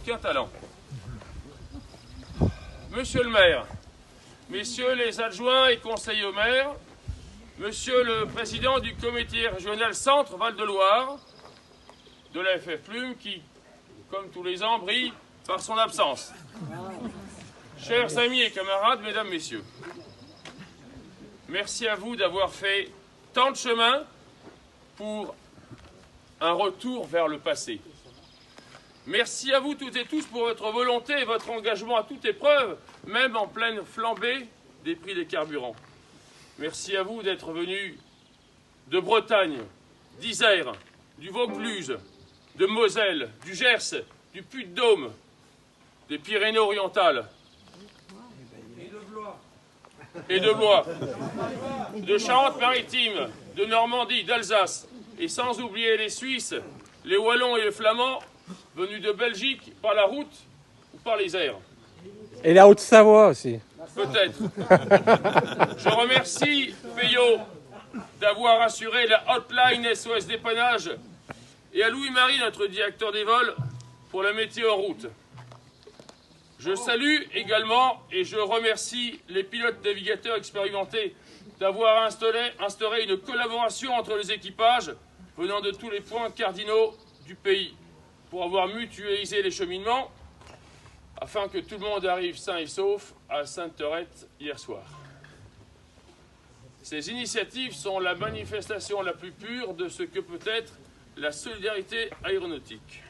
aucun talent. Monsieur le maire, messieurs les adjoints et conseillers au maire, monsieur le président du comité régional Centre Val-de-Loire, de la FF Plume, qui, comme tous les ans, brille par son absence. Chers amis et camarades, mesdames, messieurs, merci à vous d'avoir fait tant de chemin pour un retour vers le passé. Merci à vous toutes et tous pour votre volonté et votre engagement à toute épreuve, même en pleine flambée des prix des carburants. Merci à vous d'être venus de Bretagne, d'Isère, du Vaucluse, de Moselle, du Gers, du Puy-de-Dôme, des Pyrénées-Orientales et de Blois, de Charente-Maritime, de Normandie, d'Alsace, et sans oublier les Suisses, les Wallons et les Flamands, venus de Belgique par la route ou par les airs. Et la Haute-Savoie aussi. Peut-être. Je remercie Payot d'avoir assuré la hotline SOS dépannage et à Louis-Marie, notre directeur des vols, pour la météo en route. Je salue également et je remercie les pilotes navigateurs expérimentés d'avoir instauré une collaboration entre les équipages venant de tous les points cardinaux du pays pour avoir mutualisé les cheminements afin que tout le monde arrive sain et sauf à Sainte-Thorette hier soir. Ces initiatives sont la manifestation la plus pure de ce que peut être la solidarité aéronautique.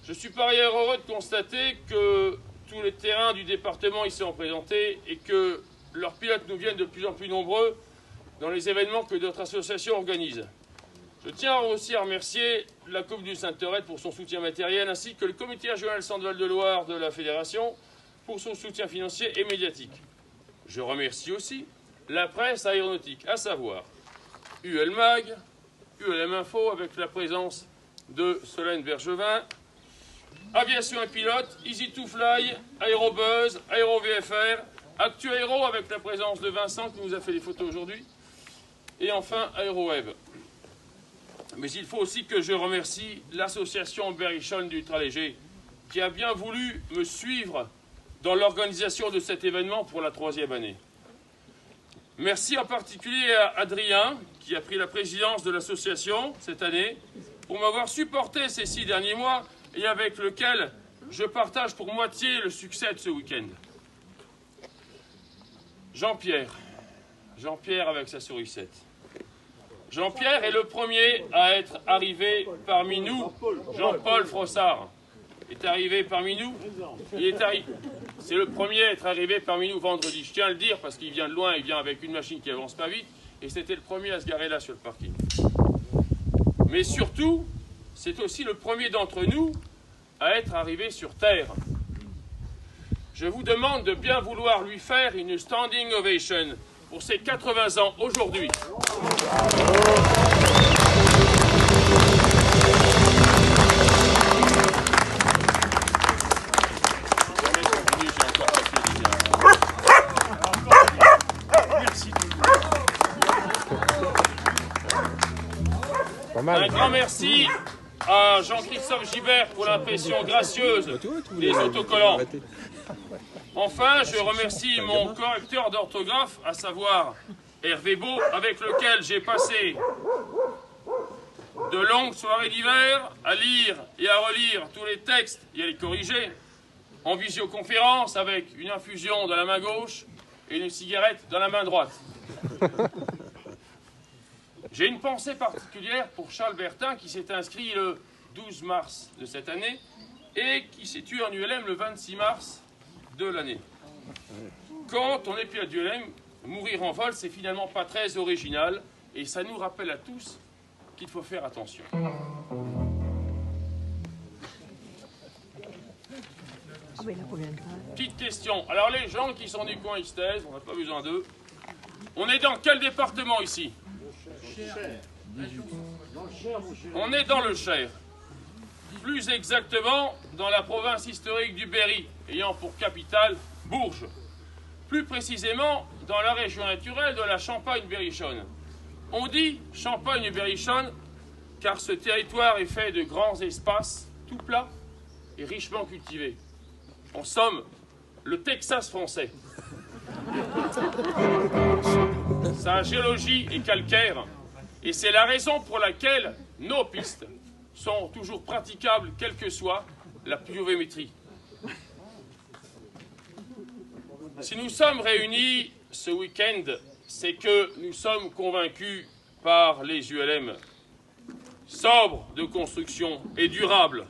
Je suis par ailleurs heureux de constater que tous les terrains du département y sont présentés et que leurs pilotes nous viennent de plus en plus nombreux dans les événements que notre association organise. Je tiens aussi à remercier la commune de Sainte-Thorette pour son soutien matériel ainsi que le comité régional Centre Val-de-Loire de la Fédération pour son soutien financier et médiatique. Je remercie aussi la presse aéronautique, à savoir UL Mag, ULM Info avec la présence de Solène Bergevin, Aviation et Pilote, Easy2Fly, Aérobuzz, AéroVFR, Actu Aéro avec la présence de Vincent qui nous a fait des photos aujourd'hui, et enfin AéroWeb. Mais il faut aussi que je remercie l'association Berrichonne d'Ultraléger qui a bien voulu me suivre dans l'organisation de cet événement pour la 3e année. Merci en particulier à Adrien qui a pris la présidence de l'association cette année pour m'avoir supporté ces 6 derniers mois et avec lequel je partage pour moitié le succès de ce week-end. Jean-Pierre avec sa sourisette. Jean-Pierre est le premier à être arrivé parmi nous. Jean-Paul Frossard est arrivé parmi nous. C'est le premier à être arrivé parmi nous vendredi. Je tiens à le dire parce qu'il vient de loin, il vient avec une machine qui avance pas vite. Et c'était le premier à se garer là sur le parking. Mais surtout, c'est aussi le premier d'entre nous à être arrivé sur Terre. Je vous demande de bien vouloir lui faire une standing ovation pour ses 80 ans aujourd'hui. Un grand merci à Jean-Christophe Gibert pour l'impression gracieuse des autocollants. Enfin, je remercie mon correcteur d'orthographe, à savoir Hervé Beau, avec lequel j'ai passé de longues soirées d'hiver à lire et à relire tous les textes et à les corriger, en visioconférence avec une infusion dans la main gauche et une cigarette dans la main droite. J'ai une pensée particulière pour Charles Bertin qui s'est inscrit le 12 mars de cette année et qui s'est tué en ULM le 26 mars de l'année. Quand on est pilote d'ULM, mourir en vol, c'est finalement pas très original et ça nous rappelle à tous qu'il faut faire attention. Petite question. Alors les gens qui sont du coin, ils se taisent, on n'a pas besoin d'eux. On est dans quel département ici? On est dans le Cher. Plus exactement dans la province historique du Berry, ayant pour capitale Bourges. Plus précisément dans la région naturelle de la Champagne-Berrichonne. On dit Champagne-Berrichonne car ce territoire est fait de grands espaces tout plats et richement cultivé. En somme, le Texas français. Sa géologie est calcaire et c'est la raison pour laquelle nos pistes sont toujours praticables, quelle que soit la pluviométrie. Si nous sommes réunis ce week-end, c'est que nous sommes convaincus par les ULM. Sobre de construction et durable,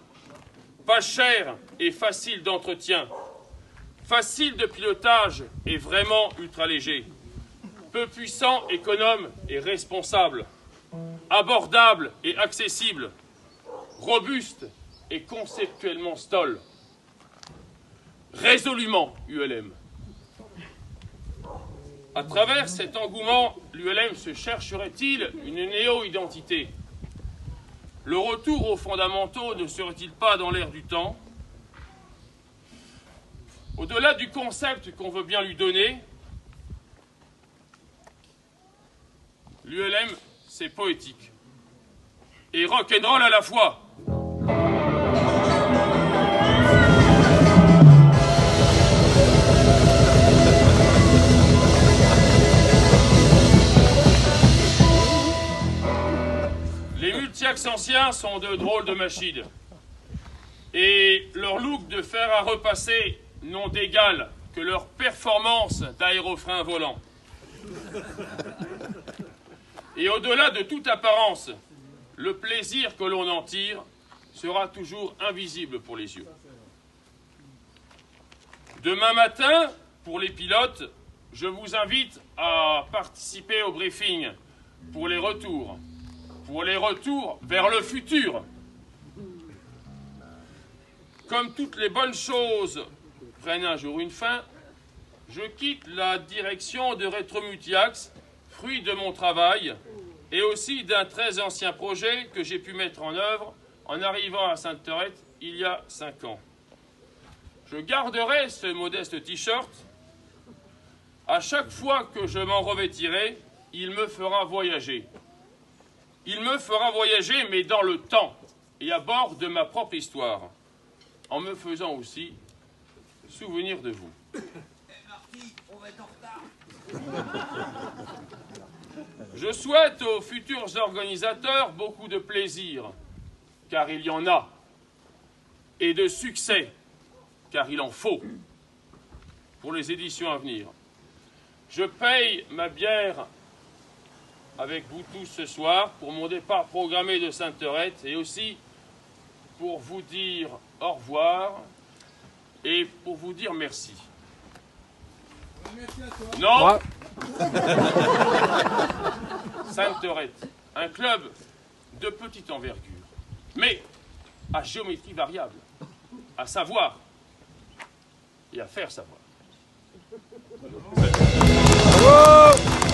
pas cher et facile d'entretien, facile de pilotage et vraiment ultra léger, peu puissant, économe et responsable, abordable et accessible, robuste et conceptuellement stoll. Résolument ULM. À travers cet engouement, l'ULM se chercherait-il une néo-identité? Le retour aux fondamentaux ne serait-il pas dans l'air du temps? Au-delà du concept qu'on veut bien lui donner, l'ULM, c'est poétique et rock'n'roll à la fois. Les multiaxes anciens sont de drôles de machines. Et leur look de fer à repasser n'ont d'égal que leur performance d'aérofrein volant. Et au-delà de toute apparence, le plaisir que l'on en tire sera toujours invisible pour les yeux. Demain matin, pour les pilotes, je vous invite à participer au briefing pour les retours vers le futur. Comme toutes les bonnes choses prennent un jour une fin, je quitte la direction de Rétromultiax, fruit de mon travail et aussi d'un très ancien projet que j'ai pu mettre en œuvre en arrivant à Sainte-Thérèse il y a 5 ans. Je garderai ce modeste t-shirt. À chaque fois que je m'en revêtirai, il me fera voyager. Il me fera voyager, mais dans le temps et à bord de ma propre histoire, en me faisant aussi souvenir de vous. Marty, on va être en retard. Je souhaite aux futurs organisateurs beaucoup de plaisir, car il y en a, et de succès, car il en faut, pour les éditions à venir. Je paye ma bière avec vous tous ce soir pour mon départ programmé de Sainte-Thérèse et aussi pour vous dire au revoir et pour vous dire merci. Merci à toi. Non. Sainte-Thérèse, un club de petite envergure, mais à géométrie variable, à savoir et à faire savoir. Bravo.